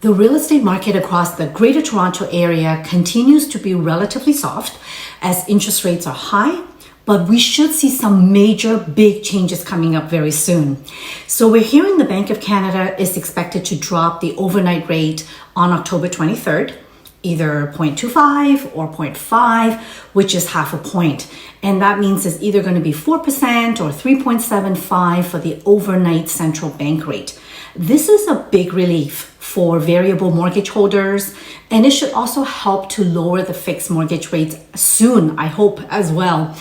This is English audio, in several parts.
The real estate market across the Greater Toronto Area continues to be relatively soft as interest rates are high, but we should see some major big changes coming up very soon. So we're hearing the Bank of Canada is expected to drop the overnight rate on October 23rd, either 0.25 or 0.5, which is half a point. And that means it's either going to be 4% or 3.75 for the overnight central bank rate. This is a big relief for variable mortgage holders, and it should also help to lower the fixed mortgage rates soon, I hope, as well.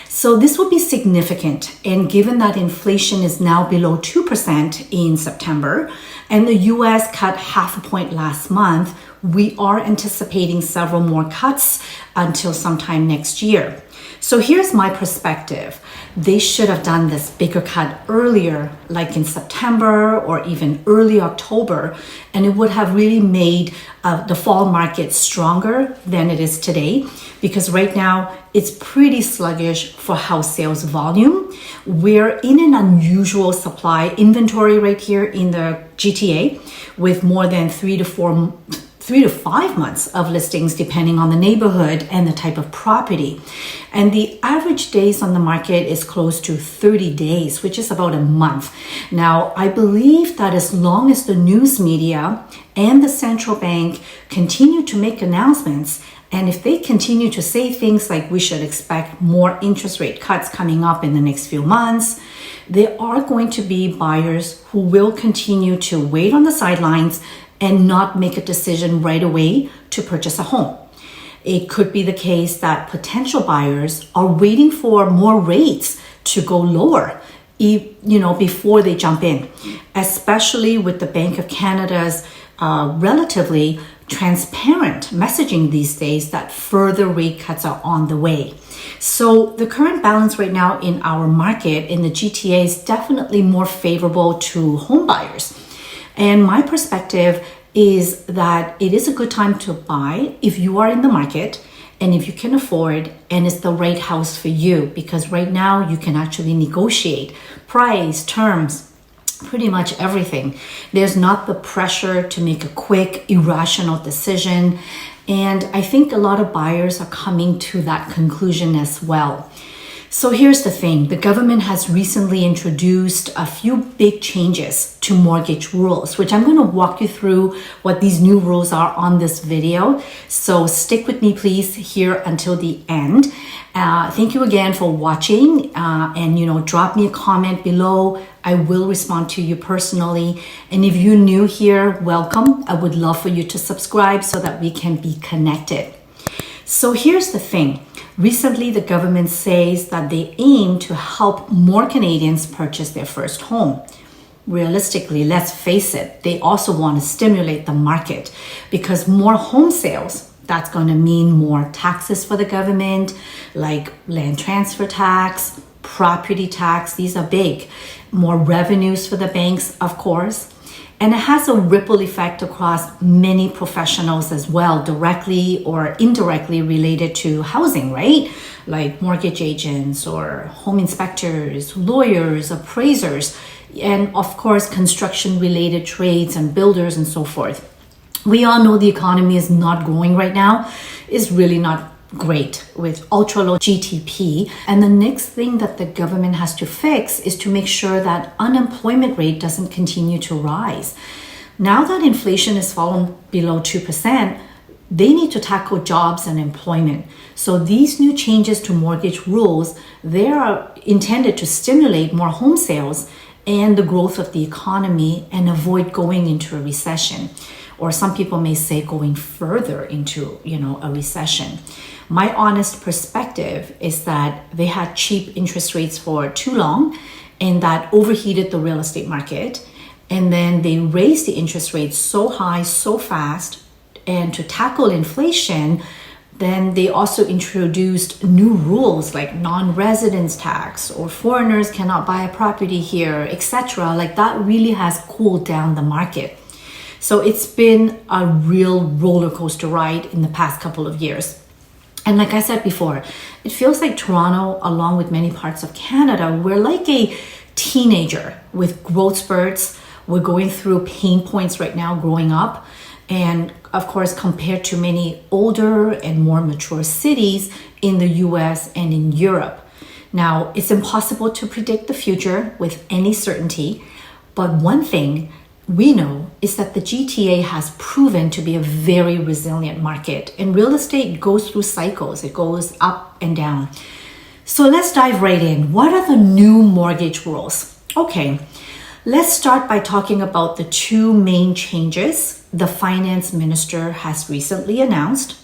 So this will be significant, and given that inflation is now below 2% in September, and the US cut half a point last month, we are anticipating several more cuts until sometime next year. So here's my perspective. They should have done this bigger cut earlier, like in September or even early October, and it would have really made the fall market stronger than it is today, because right now it's pretty sluggish for house sales volume. We're in an unusual supply inventory right here in the GTA with more than 3 to 5 months of listings depending on the neighborhood and the type of property. And the average days on the market is close to 30 days, which is about a month. Now, I believe that as long as the news media and the central bank continue to make announcements, and if they continue to say things like we should expect more interest rate cuts coming up in the next few months, there are going to be buyers who will continue to wait on the sidelines and not make a decision right away to purchase a home. It could be the case that potential buyers are waiting for more rates to go lower, before they jump in, especially with the Bank of Canada's relatively transparent messaging these days that further rate cuts are on the way. So the current balance right now in our market in the GTA is definitely more favorable to home buyers. And my perspective is that it is a good time to buy if you are in the market and if you can afford and it's the right house for you, because right now you can actually negotiate price, terms, pretty much everything. There's not the pressure to make a quick, irrational decision. And I think a lot of buyers are coming to that conclusion as well. So here's the thing, the government has recently introduced a few big changes to mortgage rules, which I'm going to walk you through what these new rules are on this video. So stick with me please here until the end. Thank you again for watching, and drop me a comment below. I will respond to you personally. And if you're new here, welcome. I would love for you to subscribe so that we can be connected. So here's the thing. Recently, the government says that they aim to help more Canadians purchase their first home. Realistically, let's face it, they also want to stimulate the market, because more home sales, that's going to mean more taxes for the government, like land transfer tax, property tax. These are big. More revenues for the banks, of course. And it has a ripple effect across many professionals as well, directly or indirectly related to housing, right? Like mortgage agents or home inspectors, lawyers, appraisers, and of course, construction related trades and builders and so forth. We all know the economy is not growing right now. It's really not great with ultra low GDP. And the next thing that the government has to fix is to make sure that unemployment rate doesn't continue to rise. Now that inflation has fallen below 2%, they need to tackle jobs and employment. So these new changes to mortgage rules, they are intended to stimulate more home sales and the growth of the economy and avoid going into a recession. Or some people may say going further into, a recession. My honest perspective is that they had cheap interest rates for too long, and that overheated the real estate market. And then they raised the interest rates so high, so fast, and to tackle inflation, then they also introduced new rules like non-residence tax, or foreigners cannot buy a property here, etc. Like that really has cooled down the market. So it's been a real roller coaster ride in the past couple of years. And like I said before, it feels like Toronto, along with many parts of Canada, we're like a teenager with growth spurts. We're going through pain points right now growing up. And of course, compared to many older and more mature cities in the US and in Europe. Now, it's impossible to predict the future with any certainty, but one thing we know is that the GTA has proven to be a very resilient market, and real estate goes through cycles. It goes up and down. So let's dive right in. What are the new mortgage rules? Okay, let's start by talking about the two main changes the finance minister has recently announced.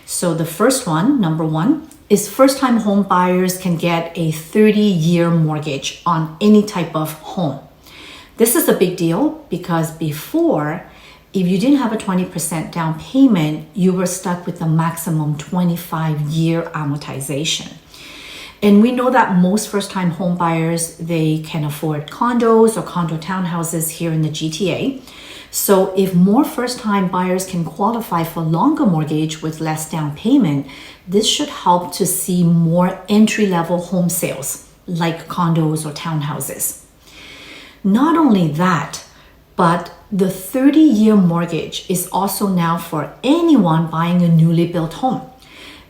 So the first one, number one, is first-time home buyers can get a 30-year mortgage on any type of home. This is a big deal because before, if you didn't have a 20% down payment, you were stuck with a maximum 25-year amortization. And we know that most first-time home buyers, they can afford condos or condo townhouses here in the GTA. So if more first-time buyers can qualify for longer mortgage with less down payment, this should help to see more entry-level home sales like condos or townhouses. Not only that, but the 30-year mortgage is also now for anyone buying a newly built home.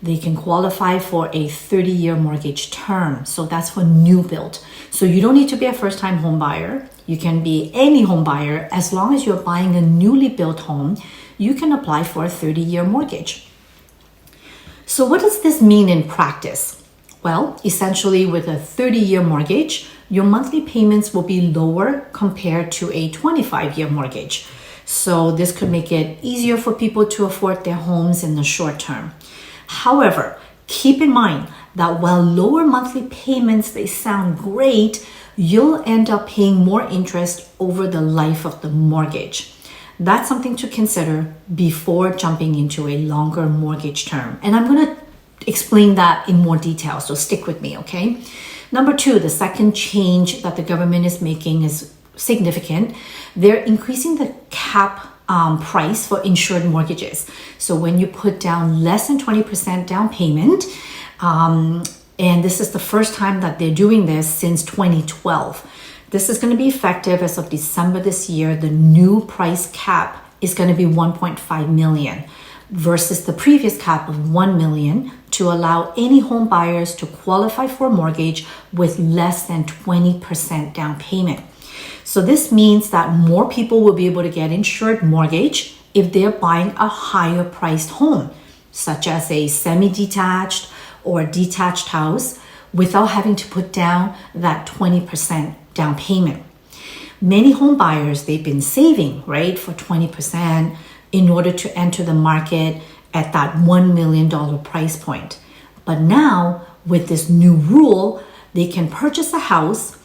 They can qualify for a 30-year mortgage term. So that's for new build. So you don't need to be a first-time home buyer. You can be any home buyer. As long as you're buying a newly built home, you can apply for a 30-year mortgage. So what does this mean in practice? Well, essentially with a 30-year mortgage, your monthly payments will be lower compared to a 25-year mortgage. So this could make it easier for people to afford their homes in the short term. However, keep in mind that while lower monthly payments, they sound great, you'll end up paying more interest over the life of the mortgage. That's something to consider before jumping into a longer mortgage term. And I'm going to explain that in more detail, so stick with me, okay? Number two, the second change that the government is making is significant. They're increasing the cap price for insured mortgages. So when you put down less than 20% down payment, and this is the first time that they're doing this since 2012. This is going to be effective as of December this year. The new price cap is going to be 1.5 million versus the previous cap of 1 million to allow any home buyers to qualify for a mortgage with less than 20% down payment. So this means that more people will be able to get insured mortgage if they're buying a higher priced home, such as a semi-detached or detached house, without having to put down that 20% down payment. Many home buyers, they've been saving, right, for 20% in order to enter the market at that $1 million price point. But now, with this new rule, they can purchase a house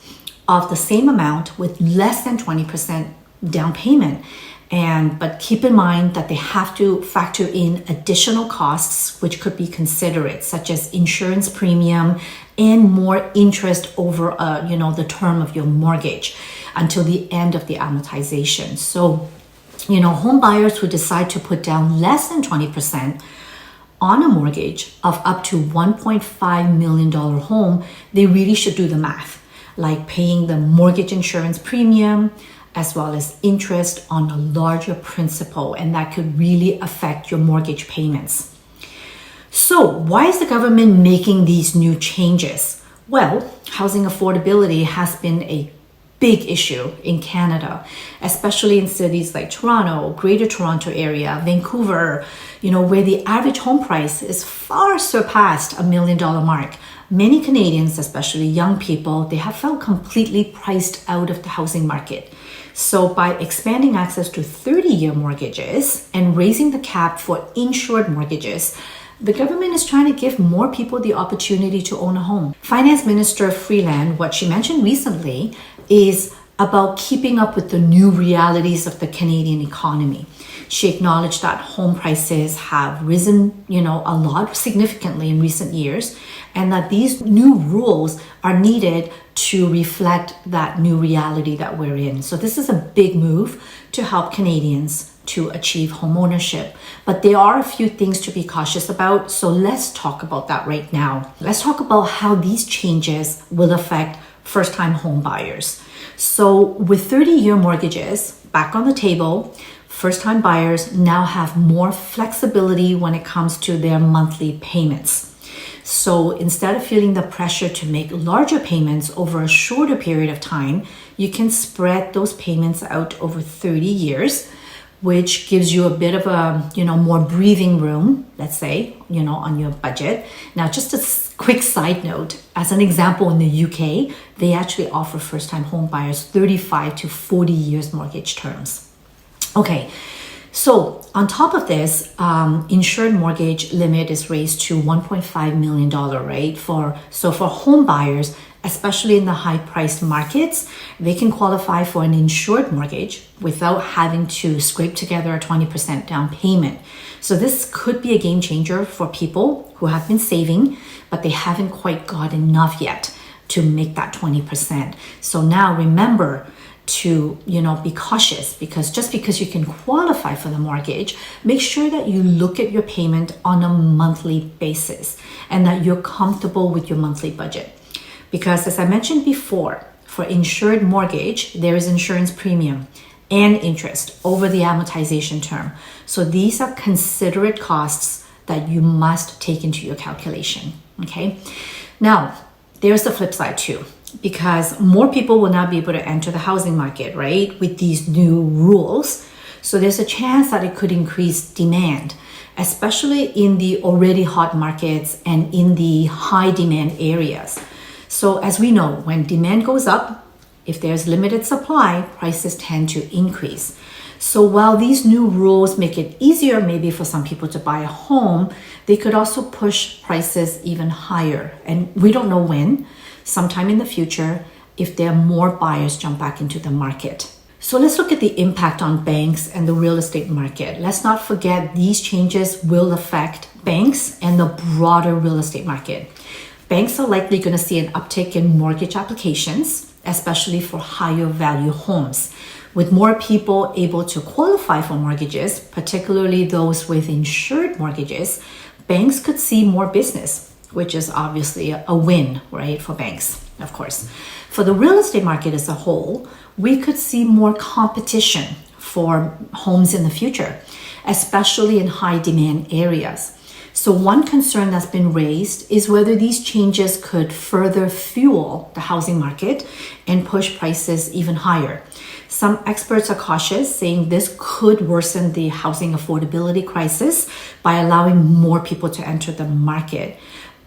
of the same amount with less than 20% down payment. But keep in mind that they have to factor in additional costs, which could be considerate, such as insurance premium and more interest over the term of your mortgage until the end of the amortization. So, home buyers who decide to put down less than 20% on a mortgage of up to $1.5 million home, they really should do the math, like paying the mortgage insurance premium, as well as interest on a larger principal, and that could really affect your mortgage payments. So why is the government making these new changes? Well, housing affordability has been a big issue in Canada, especially in cities like Toronto, Greater Toronto Area, Vancouver, where the average home price is far surpassed $1 million mark. Many Canadians, especially young people, they have felt completely priced out of the housing market. So by expanding access to 30-year mortgages and raising the cap for insured mortgages, the government is trying to give more people the opportunity to own a home. Finance Minister Freeland, what she mentioned recently is about keeping up with the new realities of the Canadian economy. She acknowledged that home prices have risen, a lot significantly in recent years, and that these new rules are needed to reflect that new reality that we're in. So this is a big move to help Canadians to achieve home ownership. But there are a few things to be cautious about, so let's talk about that right now. Let's talk about how these changes will affect first-time home buyers. So with 30-year mortgages back on the table, first-time buyers now have more flexibility when it comes to their monthly payments. So instead of feeling the pressure to make larger payments over a shorter period of time, you can spread those payments out over 30 years, which gives you a bit of a, more breathing room, let's say, on your budget. Now, just a quick side note, as an example, in the UK, they actually offer first-time home buyers 35 to 40 years mortgage terms. Okay, so on top of this, insured mortgage limit is raised to $1.5 million, right? So for home buyers, especially in the high-priced markets, they can qualify for an insured mortgage without having to scrape together a 20% down payment. So this could be a game changer for people who have been saving, but they haven't quite got enough yet to make that 20%. So now remember to be cautious, because just because you can qualify for the mortgage, make sure that you look at your payment on a monthly basis and that you're comfortable with your monthly budget. Because as I mentioned before, for insured mortgage, there is insurance premium and interest over the amortization term. So these are considerate costs that you must take into your calculation. Okay. Now, there's the flip side too, because more people will now be able to enter the housing market, right, with these new rules. So there's a chance that it could increase demand, especially in the already hot markets and in the high demand areas. So as we know, when demand goes up, if there's limited supply, prices tend to increase. So while these new rules make it easier maybe for some people to buy a home, they could also push prices even higher. And we don't know when, sometime in the future, if there are more buyers jump back into the market. So let's look at the impact on banks and the real estate market. Let's not forget these changes will affect banks and the broader real estate market. Banks are likely going to see an uptick in mortgage applications, especially for higher value homes. With more people able to qualify for mortgages, particularly those with insured mortgages, banks could see more business, which is obviously a win, right, for banks, of course. For the real estate market as a whole, we could see more competition for homes in the future, especially in high demand areas. So one concern that's been raised is whether these changes could further fuel the housing market and push prices even higher. Some experts are cautious, saying this could worsen the housing affordability crisis by allowing more people to enter the market,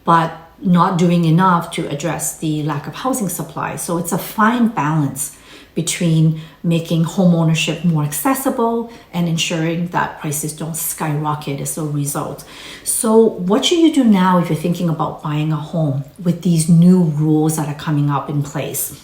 but not doing enough to address the lack of housing supply. So it's a fine balance between making home ownership more accessible and ensuring that prices don't skyrocket as a result. So what should you do now if you're thinking about buying a home with these new rules that are coming up in place?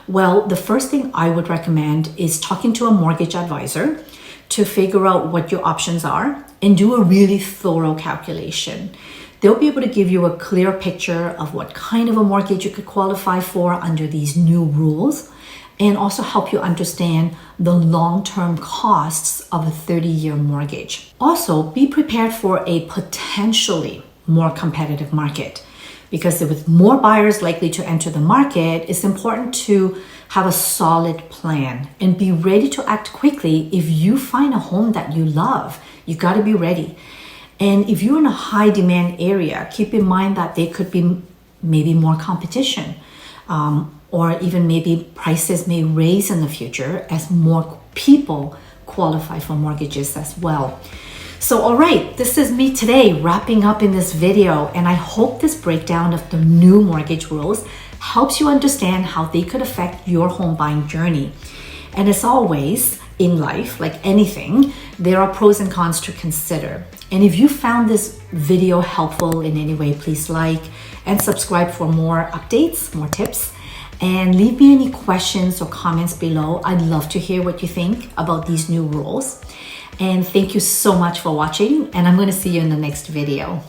Well, the first thing I would recommend is talking to a mortgage advisor to figure out what your options are and do a really thorough calculation. They'll be able to give you a clear picture of what kind of a mortgage you could qualify for under these new rules, and also help you understand the long-term costs of a 30-year mortgage. Also, be prepared for a potentially more competitive market, because with more buyers likely to enter the market, it's important to have a solid plan and be ready to act quickly if you find a home that you love. You got to be ready. And if you're in a high demand area, keep in mind that there could be maybe more competition, or even maybe prices may raise in the future as more people qualify for mortgages as well. So, all right, this is me today wrapping up in this video, and I hope this breakdown of the new mortgage rules helps you understand how they could affect your home buying journey. And as always, in life, like anything, there are pros and cons to consider. And if you found this video helpful in any way, please like and subscribe for more updates, more tips. And leave me any questions or comments below. I'd love to hear what you think about these new rules. And thank you so much for watching, and I'm going to see you in the next video.